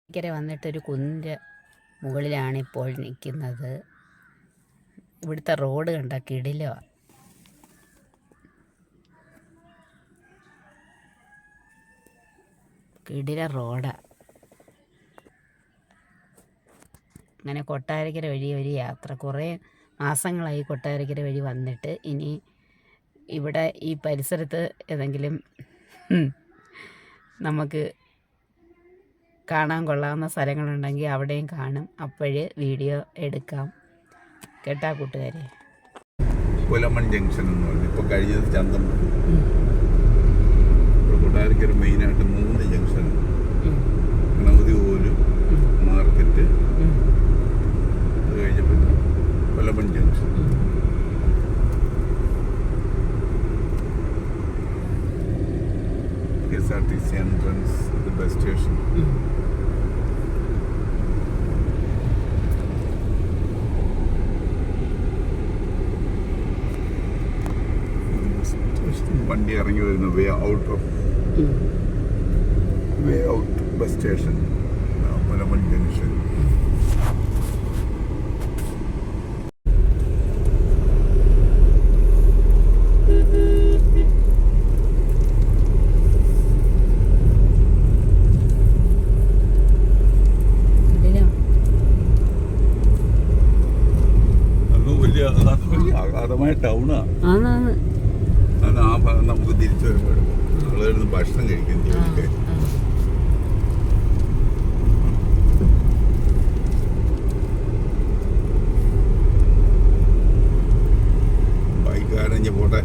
ഇക്കര വന്നിട്ടൊരു കുന്നിൻ്റെ മുകളിലാണ് ഇപ്പോൾ നിൽക്കുന്നത്. ഇവിടുത്തെ റോഡ് കണ്ട കിടിലോ, കിടില റോഡാ. അങ്ങനെ കൊട്ടാരക്കര വഴി ഒരു യാത്ര. കുറേ മാസങ്ങളായി കൊട്ടാരക്കര വഴി വന്നിട്ട്. ഇനി ഇവിടെ ഈ പരിസരത്ത് ഏതെങ്കിലും നമുക്ക് കാണാൻ കൊള്ളാവുന്ന സ്ഥലങ്ങളുണ്ടെങ്കിൽ അവിടെയും കാണും. അപ്പോഴേ വീഡിയോ എടുക്കാം കേട്ടാ കൂട്ടുകാരെ. പുലമൺ ജംഗ്ഷൻ എന്ന് പറഞ്ഞു ഇപ്പോൾ കഴിഞ്ഞത് ചന്തമുക്ക്. കൊട്ടാരക്കര മെയിനായിട്ട് 3 ജംഗ്ഷൻ: ഗണപതി പോലും, മാർക്കറ്റ്, അത് കഴിഞ്ഞപ്പോൾ Pulamon junction. KSRTC entrance, the bus station. വണ്ടി ഇറങ്ങി വരുന്ന വേ out bus station, Pulamon junction. അഗാധമായ ടൗണാണ്. അത് ആ ഭാഗം നമുക്ക് തിരിച്ചു വരുമ്പോൾ ആളുകളിൽ ഭക്ഷണം കഴിക്കും. ബൈക്കാരഞ്ഞ് പോട്ടെ.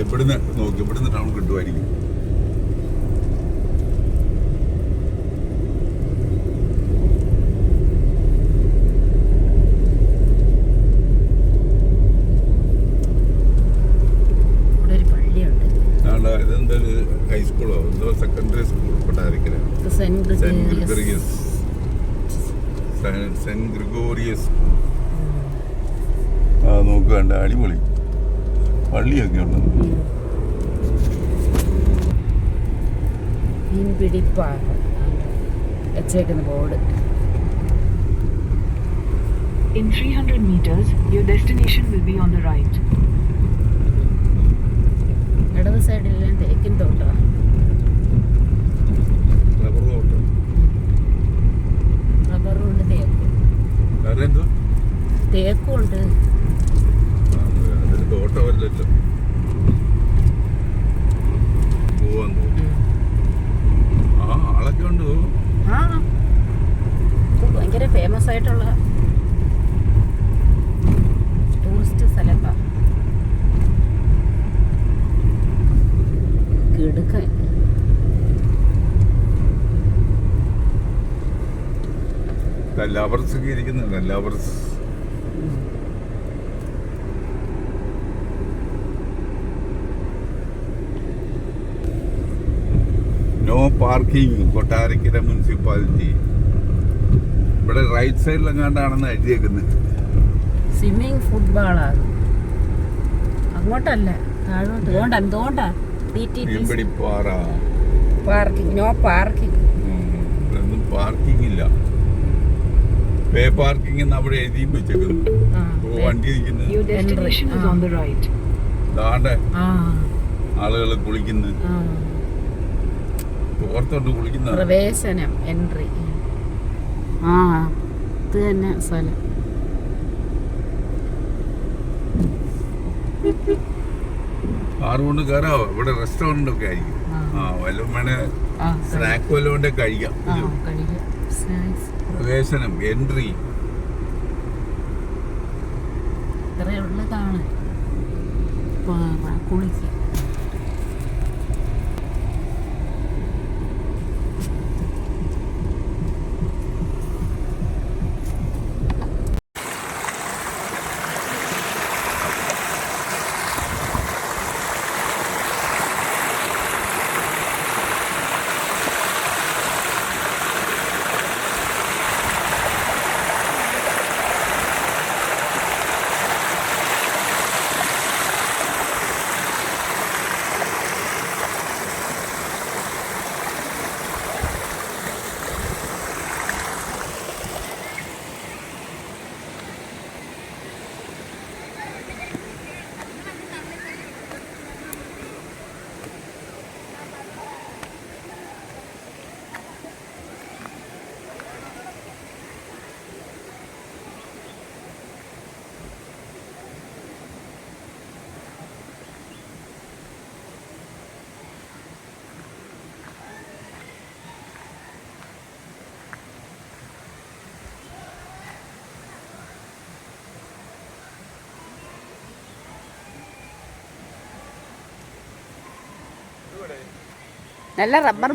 ഇവിടുന്ന് നോക്കി, ഇവിടുന്ന് ടൗൺ കിട്ടുമായിരിക്കും. ഇതെന്തൊരു ഹൈസ്കൂളോ എന്തോ secondary school Kottarakkara, saint Gregorios. നോക്കണ്ട, അടിപൊളി പള്ളിയൊക്കെ ഉണ്ട്. Board. In 300 meters, your destination will be on the right. ഇടത് സൈഡിലെല്ലാം തേക്കിൻ തോട്ടമാണ്. റബ്ബറും ഉണ്ട്, തേക്കും ഉണ്ട്. ഭയങ്കര ഫേമസ് ആയിട്ടുള്ള ടൂറിസ്റ്റ് സ്ഥലമാണ്. എടുക്കാൻ ലവേഴ്സ് ഇരിക്കുന്നുണ്ട്. Lovers no parking Kottarakkara municipality. ഇവിടെ റൈറ്റ് സൈഡിലെങ്ങാണ്ടാണെന്ന് എഴുതിയേക്കുന്നത്. സ്വിമ്മിങ് ഫുട്ബോളാണ്, അങ്ങോട്ടല്ല താഴോട്ട്. തോണ്ടാ പാർക്കിംഗ്, നോ പാർക്കിംഗ്. പാർക്കിംഗ് ഇല്ല, പേ പാർക്കിംഗ് എന്ന് അവിടെ എഴുതിയും വെച്ചേക്കുന്നു. വണ്ടി ആളുകൾ കുളിക്കുന്നു, പുറത്തോട്ട് കുളിക്കുന്ന പ്രവേശനം, എൻട്രി. ഇത് തന്നെ സ്ഥലം. കാറുകൊണ്ട് കയറാവോ? ഇവിടെ റെസ്റ്റോറന്റ് ഒക്കെ ആയിരിക്കും. വല്ലതും വേണേ സ്നാക്ക് വല്ലതും കഴിക്കാം. പ്രവേശനം, എൻട്രി. ഇത്രയുള്ളതാണ് കുളിക്കുക. നല്ല റബ്ബർ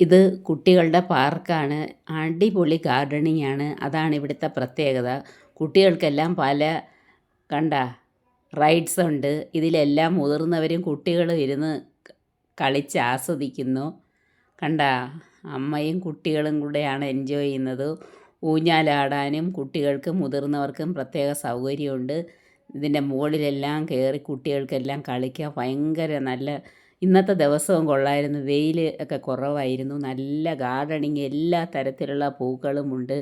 ഇത് കുട്ടികളുടെ പാർക്കാണ്. അടിപൊളി ഗാർഡനിങ് ആണ്. അതാണ് ഇവിടുത്തെ പ്രത്യേകത. കുട്ടികൾക്കെല്ലാം പല കണ്ട റൈഡ്സ് ഉണ്ട്. ഇതിലെല്ലാം മുതിർന്നവരും കുട്ടികളും ഇരുന്ന് കളിച്ച് ആസ്വദിക്കുന്നു. കണ്ട അമ്മയും കുട്ടികളും കൂടെയാണ് എൻജോയ് ചെയ്യുന്നത്. ഊഞ്ഞാലാടാനും കുട്ടികൾക്കും മുതിർന്നവർക്കും പ്രത്യേക സൗകര്യമുണ്ട്. ഇതിൻ്റെ മുകളിലെല്ലാം കയറി കുട്ടികൾക്കെല്ലാം കളിക്കാൻ ഭയങ്കര നല്ല. ഇന്നത്തെ ദിവസവും കൊള്ളായിരുന്നു. വെയിൽ ഒക്കെ കുറവായിരുന്നു. നല്ല ഗാർഡനിങ്, എല്ലാ തരത്തിലുള്ള പൂക്കളുമുണ്ട്.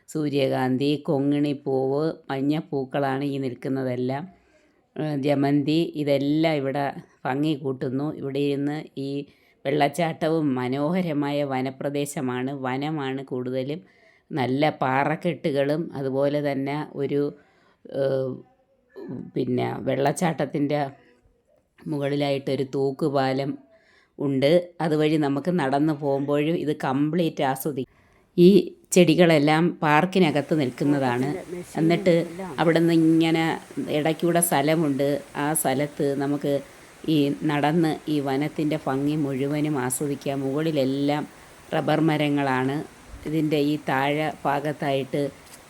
സൂര്യകാന്തി, കൊങ്ങിണിപ്പൂവ്, മഞ്ഞപ്പൂക്കളാണ് ഈ നിൽക്കുന്നതെല്ലാം. ജമന്തി, ഇതെല്ലാം ഇവിടെ ഭംഗി കൂട്ടുന്നു. ഇവിടെ ഇരുന്ന് ഈ വെള്ളച്ചാട്ടവും മനോഹരമായ വനപ്രദേശമാണ്. വനമാണ് കൂടുതലും. നല്ല പാറക്കെട്ടുകളും അതുപോലെ തന്നെ ഒരു പിന്നെ വെള്ളച്ചാട്ടത്തിൻ്റെ മുകളിലായിട്ടൊരു തൂക്കുപാലം ഉണ്ട്. അതുവഴി നമുക്ക് നടന്നു പോകുമ്പോഴും ഇത് കംപ്ലീറ്റ് ആസ്വദിക്കും. ഈ ചെടികളെല്ലാം പാർക്കിനകത്ത് നിൽക്കുന്നതാണ്. എന്നിട്ട് അവിടെ നിന്ന് ഇങ്ങനെ ഇടയ്ക്കൂടെ സ്ഥലമുണ്ട്. ആ സ്ഥലത്ത് നമുക്ക് ഈ നടന്ന് ഈ വനത്തിൻ്റെ ഭംഗി മുഴുവനും ആസ്വദിക്കാം. മുകളിലെല്ലാം റബ്ബർ മരങ്ങളാണ്. ഇതിൻ്റെ ഈ താഴെ ഭാഗത്തായിട്ട്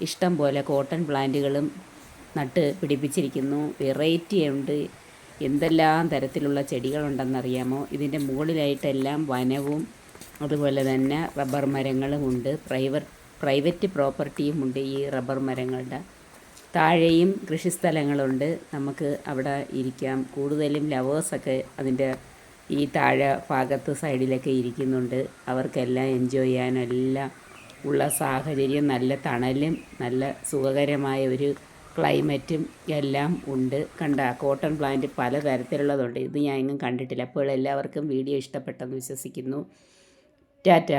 ഇഷ്ടം പോലെ കോട്ടൺ പ്ലാന്റുകളും നട്ട് പിടിപ്പിച്ചിരിക്കുന്നു. വെറൈറ്റി ഉണ്ട്. എന്തെല്ലാം തരത്തിലുള്ള ചെടികളുണ്ടെന്നറിയാമോ? ഇതിൻ്റെ മുകളിലായിട്ടെല്ലാം വനവും അതുപോലെ തന്നെ റബ്ബർ മരങ്ങളുമുണ്ട്. പ്രൈവറ്റ് പ്രോപ്പർട്ടിയുമുണ്ട് ഈ റബ്ബർ മരങ്ങളുടെ. താഴെയും കൃഷിസ്ഥലങ്ങളുണ്ട്. നമുക്ക് അവിടെ ഇരിക്കാം. കൂടുതലും ലവേഴ്സൊക്കെ അതിൻ്റെ ഈ താഴെ ഭാഗത്ത് സൈഡിലൊക്കെ ഇരിക്കുന്നുണ്ട്. അവർക്കെല്ലാം എൻജോയ് ചെയ്യാനെല്ലാം ഉള്ള സാഹചര്യം, നല്ല തണലും നല്ല സുഖകരമായ ഒരു ക്ലൈമറ്റും എല്ലാം ഉണ്ട്. കണ്ട കോട്ടൺ പ്ലാന്റ് പല തരത്തിലുള്ളതുണ്ട്. ഇത് ഞാൻ എങ്ങും കണ്ടിട്ടില്ല. അപ്പോൾ എല്ലാവർക്കും വീഡിയോ ഇഷ്ടപ്പെട്ടെന്ന് വിശ്വസിക്കുന്നു. ടാറ്റ.